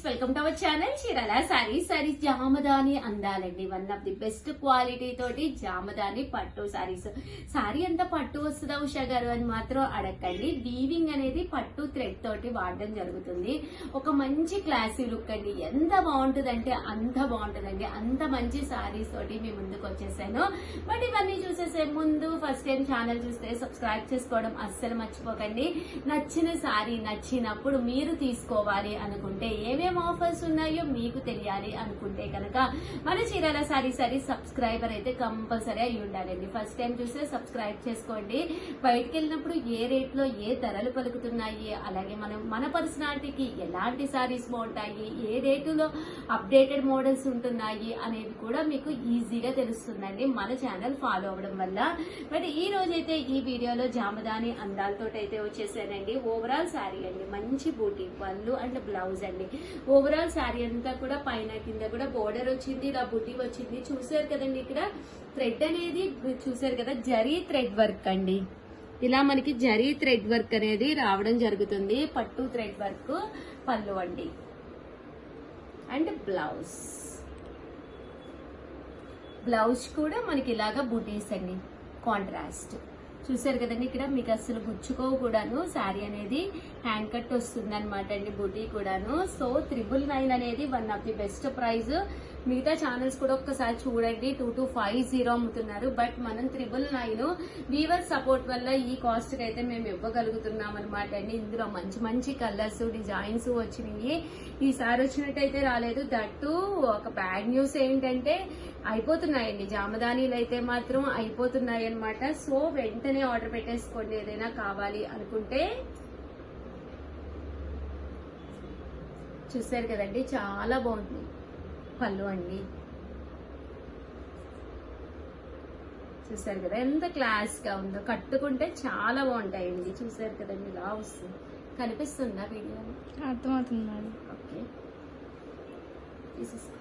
Welcome to our channel Chirala sarees Jamdani అందాలండి. One of the best quality తోటి జామదాని పట్టు సారీస్. సారీ అంతా పట్టు వస్తుందా ఉషా గారు అని మాత్రం అడగండి. వీవింగ్ అనేది పట్టు థ్రెడ్ తోటి వాడడం జరుగుతుంది. ఒక మంచి క్లాసీ లుక్ అండి. ఎంత బాగుంటుందంటే అంత బాగుంటుందండి. అంత మంచి సారీస్ తోటి మీ ముందుకు వచ్చేసాను. బట్ ఇవన్నీ చూసేసే ముందు ఫస్ట్ టైం ఛానల్ చూస్తే సబ్స్క్రైబ్ చేసుకోవడం అస్సలు మర్చిపోకండి. నచ్చిన సారీ నచ్చినప్పుడు మీరు తీసుకోవాలి అనుకుంటే, ఏమేం ఆఫర్స్ ఉన్నాయో మీకు తెలియాలి అనుకుంటే కనుక మన చీరాల సారీ సబ్స్క్రైబర్ అయితే కంపల్సరీ అయి ఉండాలండి. ఫస్ట్ టైం చూస్తే సబ్స్క్రైబ్ చేసుకోండి. బయటకు వెళ్ళినప్పుడు ఏ రేట్ లో ఏ ధరలు పలుకుతున్నాయి, అలాగే మన పర్సనాలిటీకి ఎలాంటి సారీస్ బాగుంటాయి, ఏ రేటులో అప్డేటెడ్ మోడల్స్ ఉంటున్నాయి అనేది కూడా మీకు ఈజీగా తెలుస్తుందండి మన ఛానల్ ఫాలో అవ్వడం వల్ల. బట్ ఈ రోజైతే ఈ వీడియోలో జామదాని అందాలతో అయితే వచ్చేసానండి. ఓవరాల్ శారీ అండి, మంచి బూటీ పళ్ళు అండ్ బ్లౌజ్ అండి. ఓవరాల్ శారీ అంతా కూడా పైన కింద కూడా బోర్డర్ వచ్చింది, ఇలా బుటీ వచ్చింది. చూసారు కదండి, ఇక్కడ థ్రెడ్ అనేది చూసారు కదా, జరీ థ్రెడ్ వర్క్ అండి. ఇలా మనకి జరీ థ్రెడ్ వర్క్ అనేది రావడం జరుగుతుంది. పట్టు థ్రెడ్ వర్క్ పళ్ళు అండి అండ్ బ్లౌజ్ కూడా మనకి ఇలాగా బుటీస్ అండి, కాంట్రాస్ట్. చూసారు కదండి, ఇక్కడ మీకు అసలు గుచ్చుకోవు కూడాను. శారీ అనేది హ్యాండ్ కట్ వస్తుంది అనమాట అండి, బుటీ కూడాను. సో 999 అనేది one of the best price. మిగతా ఛానల్స్ కూడా ఒక్కసారి చూడండి, 2250 అమ్ముతున్నారు. బట్ మనం 999 వీవర్ సపోర్ట్ వల్ల ఈ కాస్ట్ కి అయితే మేము ఇవ్వగలుగుతున్నాం అనమాట అండి. ఇందులో మంచి మంచి కలర్స్ డిజైన్స్ వచ్చినాయి. ఈసారి వచ్చినట్టయితే రాలేదు. దట్టు ఒక బ్యాడ్ న్యూస్ ఏంటంటే అయిపోతున్నాయండి జామదానీలు అయితే మాత్రం అయిపోతున్నాయి అనమాట. సో వెంటనే ఆర్డర్ పెట్టేసుకోండి ఏదైనా కావాలి అనుకుంటే. చూసారు కదండి, చాలా బాగుంది పళ్ళు అండి. చూసారు కదా ఎంత క్లాస్ గా ఉందో, కట్టుకుంటే చాలా బాగుంటాయండి. చూసారు కదండి, ఇలా వస్తుంది. కనిపిస్తుందా వీడియోలో? అర్థమవుతుంది. ఓకే, తీసేసుకో.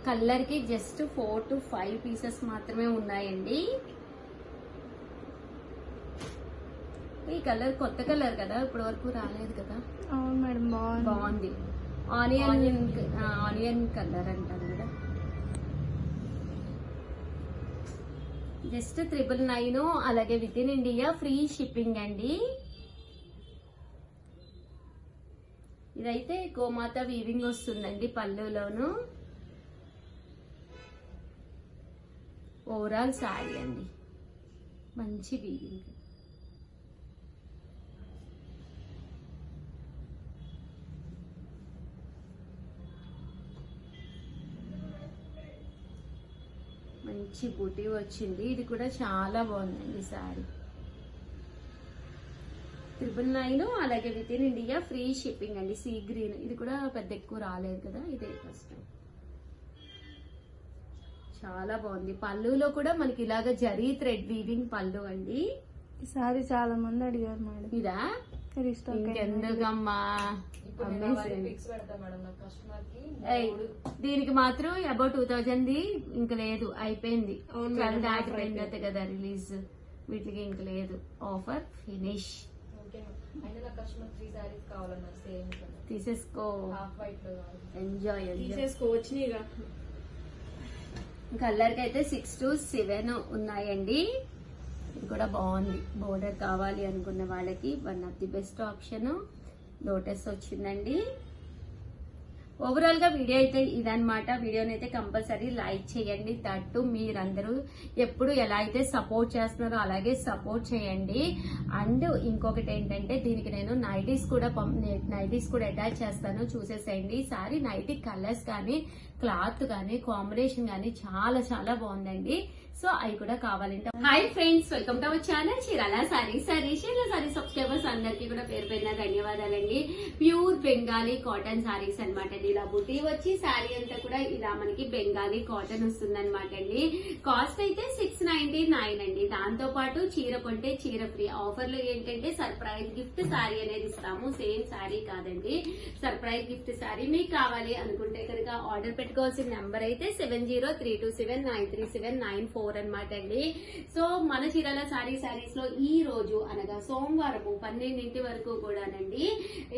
కలర్ కి జస్ట్ 4 to 5 పీసెస్ మాత్రమే ఉన్నాయండి. ఈ కలర్ కొత్త కలర్ కదా, ఇప్పటి వరకు రాలేదు కదా. అవును మేడం, బాగుంది. ఆనియన్ కలర్ అంటారు కదా. జస్ట్ 999, అలాగే with in India free shipping అండి. ఇదైతే గోమాత వీవింగ్ వస్తుందండి పళ్ళులోను. ఓవరాల్ శారీ అండి, మంచి వీవింగ్. మంచి బూటీ వచ్చింది. ఇది కూడా చాలా బాగుందండి శారీ. 999, అలాగే with in India free shipping అండి. సీ గ్రీన్, ఇది కూడా పెద్ద ఎక్కువ రాలేదు కదా, ఇదే ఫస్ట్. చాలా బాగుంది. పళ్ళులో కూడా మనకి ఇలాగ జరీ థ్రెడ్ వీవింగ్ పళ్ళు అండి. ఈ సారీ చాలా మంది అడిగారు మేడం. ఇదా ఇంకెందుకమ్మా, దీనికి మాత్రం అబౌట్ 2000 ఇంక లేదు, అయిపోయింది. దాటిపోయింది కదా రిలీజ్, వీటికి ఇంక లేదు. Offer finish. తీసేసుకో, ఎంజాయ్ తీసేసుకోవచ్చు. కలర్ కి అయితే 6 to 7 ఉన్నాయండి. ఇది కూడా బాగుంది. బోర్డర్ కావాలి అనుకున్న వాళ్ళకి one of the best option. Lotus వచ్చిందండి. ఓవరాల్ గా వీడియో అయితే ఇదనమాట. వీడియోని అయితే కంపల్సరీ లైక్ చేయండి. దట్టు మీరందరూ ఎప్పుడు ఎలా అయితే సపోర్ట్ చేస్తున్నారో అలాగే సపోర్ట్ చేయండి. అండ్ ఇంకొకటి ఏంటంటే, దీనికి నేను నైటీస్ కూడా అటాచ్ చేస్తాను, చూసేసేయండి. సారీ నైటీ కలర్స్ కానీ క్లాత్ కానీ కాంబినేషన్ కానీ చాలా చాలా బాగుందండి. సో అవి కూడా కావాలంటే. Hi friends, welcome to our channel Chirala sorry subscribers అందరికీ కూడా పేరు పేరున ధన్యవాదాలండి. ప్యూర్ బెంగాలీ కాటన్ సారీస్ అనమాట అండి. ఇలా బుటీ వచ్చి శారీ అంతా కూడా ఇలా మనకి బెంగాలీ కాటన్ వస్తుంది అనమాట అండి. కాస్ట్ అయితే 699 అండి. దాంతో పాటు చీర కొంటే చీర ఫ్రీ. ఆఫర్ లో ఏంటంటే సర్ప్రైజ్ గిఫ్ట్ శారీ అనేది ఇస్తాము. సేమ్ శారీ కాదండి, సర్ప్రైజ్ గిఫ్ట్ శారీ. మీకు కావాలి అనుకుంటే కనుక ఆర్డర్ పెట్టుకోవాల్సిన నెంబర్ అయితే 7032793794 అనమాట అండి. సో మన చీరాల సారీస్ లో ఈ రోజు అనగా సోమవారము 12 వరకు కూడానండి.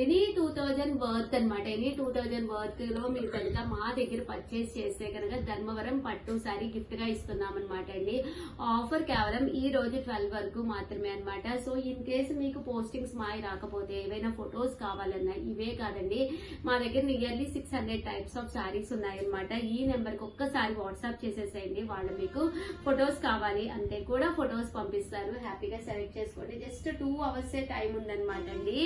ఎనీ 2000 వర్త్ అనమాట. ఎనీ 2000 వర్త్ లో మీరు కనుక మా దగ్గర పర్చేస్ చేస్తే కనుక ధర్మవరం పట్టు సారీ గిఫ్ట్ గా ఇస్తున్నాం అనమాట అండి. ఆఫర్ కేవలం ఈ రోజు 12 వరకు మాత్రమే అనమాట. సో ఇన్ కేసు మీకు పోస్టింగ్స్ మాయ రాకపోతే ఏవైనా ఫొటోస్ కావాలన్నా ఇవే కాదండి, మా దగ్గర నియర్లీ 600 టైప్స్ ఆఫ్ సారీస్ ఉన్నాయన్నమాట. ఈ నెంబర్ కి ఒక్కసారి వాట్సాప్ చేసేసేయండి. వాళ్ళు మీకు ఫొటోస్ కావాలి అంటే కూడా ఫొటోస్ పంపిస్తారు. హ్యాపీగా సెలెక్ట్ చేసుకోండి. జస్ట్ 2 అవర్స్ టైం ఉందన్నమాట అండి.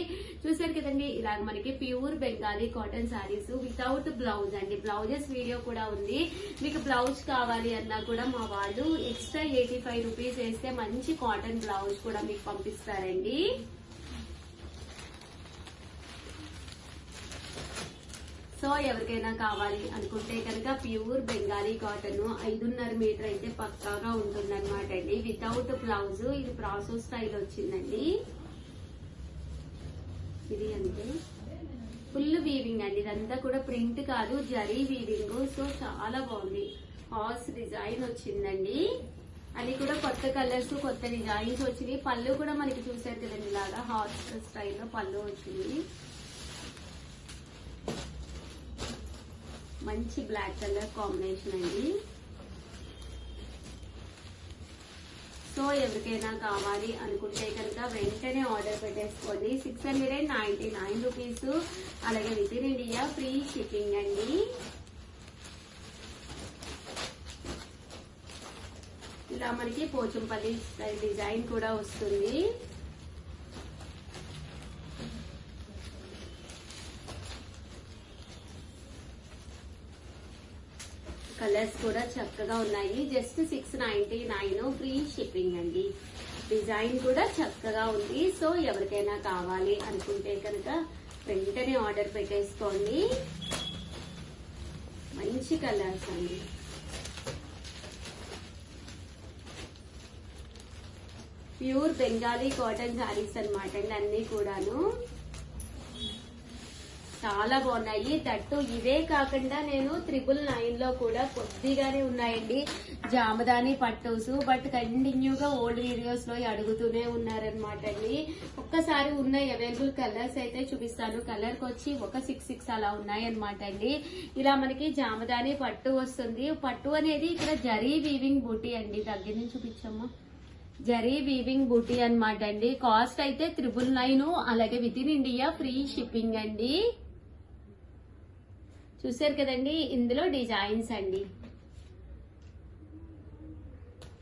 చూసారు కదండి, ఇలాగ మనకి pure Bengali cotton saris without blouse అండి. బ్లౌజెస్ వీడియో కూడా ఉంది. మీకు బ్లౌజ్ కావాలి అన్నా కూడా మా వాళ్ళు ఎక్స్ట్రా 85 రూపీస్ వేస్తే మంచి కాటన్ బ్లౌజ్ కూడా మీకు పంపిస్తారండి. సో ఎవరికైనా కావాలి అనుకుంటే కనుక ప్యూర్ బెంగాలీ కాటన్ 5.5 మీటర్ అయితే పక్కాగా ఉంటుందన్నమాట అండి. Without blouse. ఇది ప్రాసో స్టైల్ వచ్చిందండి. ఇది అంటే ఫుల్ వీవింగ్ అండి. ఇదంతా కూడా ప్రింట్ కాదు, జరీ వీవింగ్. సో చాలా బాగుంది. హార్స్ డిజైన్ వచ్చిందండి. అది కూడా కొత్త కలర్స్, కొత్త డిజైన్స్ వచ్చినాయి. పళ్ళు కూడా మనకి చూసారు కదండి, ఇలాగా హార్స్ స్టైల్లో పళ్ళు వచ్చింది. మంచి బ్లాక్ కలర్ కాంబినేషన్ అండి. సో ఎవరికైనా కావాలి అనుకుంటే కనుక వెంటనే ఆర్డర్ పెట్టేసుకోండి. 699 రూపీస్. అలాగే with in India free shipping అండి. ఇలా మనకి పోచంపల్లి స్టైల్ డిజైన్ కూడా వస్తుంది. కలర్స్ కూడా చక్కగా ఉన్నాయి. జస్ట్ 699 ఫ్రీ షిప్పింగ్ అండి. డిజైన్ కూడా చక్కగా ఉంది. సో ఎవరికైనా కావాలి అనుకుంటే కనుక వెంటనే ఆర్డర్ పెట్టేసుకోండి. మంచి కలర్స్ అండి. ప్యూర్ బెంగాలీ కాటన్ సారీస్ అనమాట అండి అన్ని కూడాను. చాలా బాగున్నాయి. దట్టు ఇవే కాకుండా నేను 999 లో కూడా కొద్దిగానే ఉన్నాయండి జామదాని పట్టూస్. బట్ కంటిన్యూగా ఓల్డ్ వీడియోస్ లో అడుగుతూనే ఉన్నారనమాట అండి. ఒక్కసారి ఉన్న అవైలబుల్ కలర్స్ అయితే చూపిస్తాను. కలర్ కి వచ్చి ఒక 6 అలా ఉన్నాయి అనమాట అండి. ఇలా మనకి జామదాని పట్టు వస్తుంది. పట్టు అనేది ఇక్కడ జరీ వీవింగ్ బూటీ అండి. దగ్గర నుంచి చూపించమ్మా. జరీ వీవింగ్ బూటీ అనమాట అండి. కాస్ట్ అయితే 999. అలాగే with in India free shipping అండి. చూసారు కదండి, ఇందులో డిజైన్స్ అండి.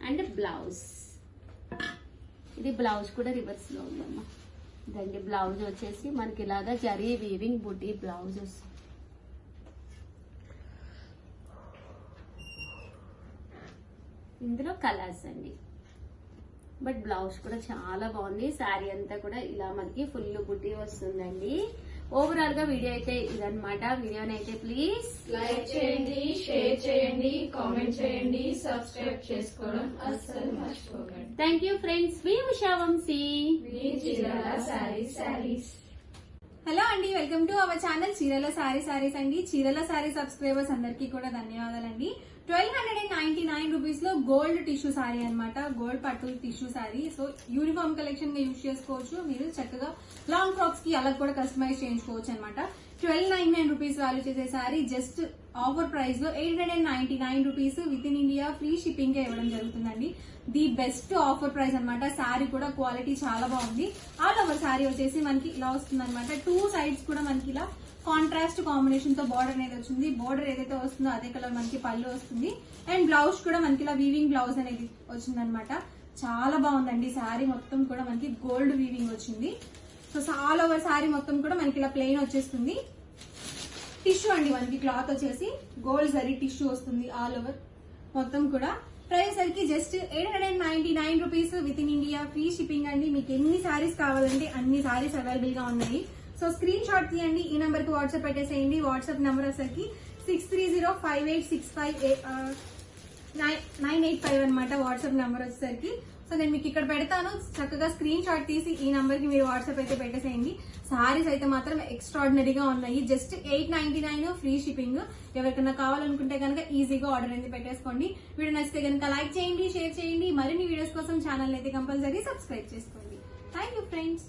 And blouse. ఇది బ్లౌజ్ కూడా రివర్స్ లో ఉందమ్మా. ఇదండి బ్లౌజ్ వచ్చేసి మనకి ఇలాగా జరీ వీవింగ్ బూటీ బ్లౌజ్ వస్తుంది. ఇందులో కలర్స్ అండి. బట్ బ్లౌజ్ కూడా చాలా బాగుంది. శారీ అంతా కూడా ఇలా మనకి ఫుల్ బుట్టి వస్తుందండి. ఓవరాల్ గా వీడియో అయితే ఇదన్నమాట. వీడియోని అయితే ప్లీజ్ లైక్ చేయండి, షేర్ చేయండి, కామెంట్ చేయండి, సబ్స్క్రైబ్ చేసుకోవడం అస్సలు మర్చిపోకండి. Thank you friends. V Usha Vamshi. Chirala saris. Hello అండి, welcome to our channel Chirala saris అండి. చీరల సారీ సబ్స్క్రైబర్స్ అందరికీ కూడా ధన్యవాదాలండి. 1299 రూపీస్ లో గోల్డ్ టిష్యూ సారీ అన్నమాట. గోల్డ్ పట్టు tissue sorry. So uniform collection గా యూజ్ చేసుకోవచ్చు. మీరు చక్కగా లాంగ్ ఫ్రాక్స్ కి అలా కూడా కస్టమైజ్ చేయించుకోవచ్చు అనమాట. 1299 రూపీస్ వాల్యూ చేసే సారీ జస్ట్ ఆఫర్ ప్రైస్ లో 899 rupees with in India free shipping గా ఇవ్వడం జరుగుతుందండి. ది బెస్ట్ ఆఫర్ ప్రైస్ అనమాట. సారీ కూడా క్వాలిటీ చాలా బాగుంది. ఆల్ ఓవర్ సారీ వచ్చేసి మనకి ఇలా వస్తుంది అనమాట. 2 సైడ్స్ కూడా మనకి ఇలా కాంట్రాస్ట్ కాంబినేషన్ తో బార్డర్ అనేది వచ్చింది. బార్డర్ ఏదైతే వస్తుందో అదే కలర్ మనకి పళ్ళు వస్తుంది. అండ్ బ్లౌజ్ కూడా మనకి ఇలా వీవింగ్ బ్లౌజ్ అనేది వచ్చింది అనమాట. చాలా బాగుందండి. సారీ మొత్తం కూడా మనకి గోల్డ్ వీవింగ్ వచ్చింది. సో ఆల్ ఓవర్ సారీ మొత్తం కూడా మనకి ఇలా ప్లెయిన్ వచ్చేస్తుంది. టిష్యూ అండి మనకి క్లాత్ వచ్చేసి గోల్డ్ జరీ టిష్యూ వస్తుంది ఆల్ ఓవర్ మొత్తం కూడా. ప్రైస్ సరికి just 899 rupees with in India free shipping అండి. మీకు ఎన్ని సారీస్ కావాలంటే అన్ని సారీస్ అవైలబుల్ గా ఉన్నాయి. సో స్క్రీన్ షాట్ తీయండి, ఈ నెంబర్ కి వాట్సాప్ పెట్టేసేయండి. వాట్సాప్ నెంబర్ వచ్చేసరికి 63058658985 అనమాట వాట్సాప్ నెంబర్ వచ్చేసరికి. సో నేను మీకు ఇక్కడ పెడతాను, చక్కగా స్క్రీన్ షాట్ తీసి ఈ నంబర్ కి మీరు వాట్సాప్ అయితే పెట్టేసేయండి. సారీస్ అయితే మాత్రం ఎక్స్ట్రాడినరీగా ఉన్నాయి. Just 899 free shipping. ఎవరికైనా కావాలనుకుంటే కనుక ఈజీగా ఆర్డర్ అనేది పెట్టేసుకోండి. వీడియో నచ్చితే కనుక లైక్ చేయండి, షేర్ చేయండి. మరిన్ని వీడియోస్ కోసం ఛానల్ అయితే కంపల్సరీ సబ్స్క్రైబ్ చేసుకోండి. Thank you friends.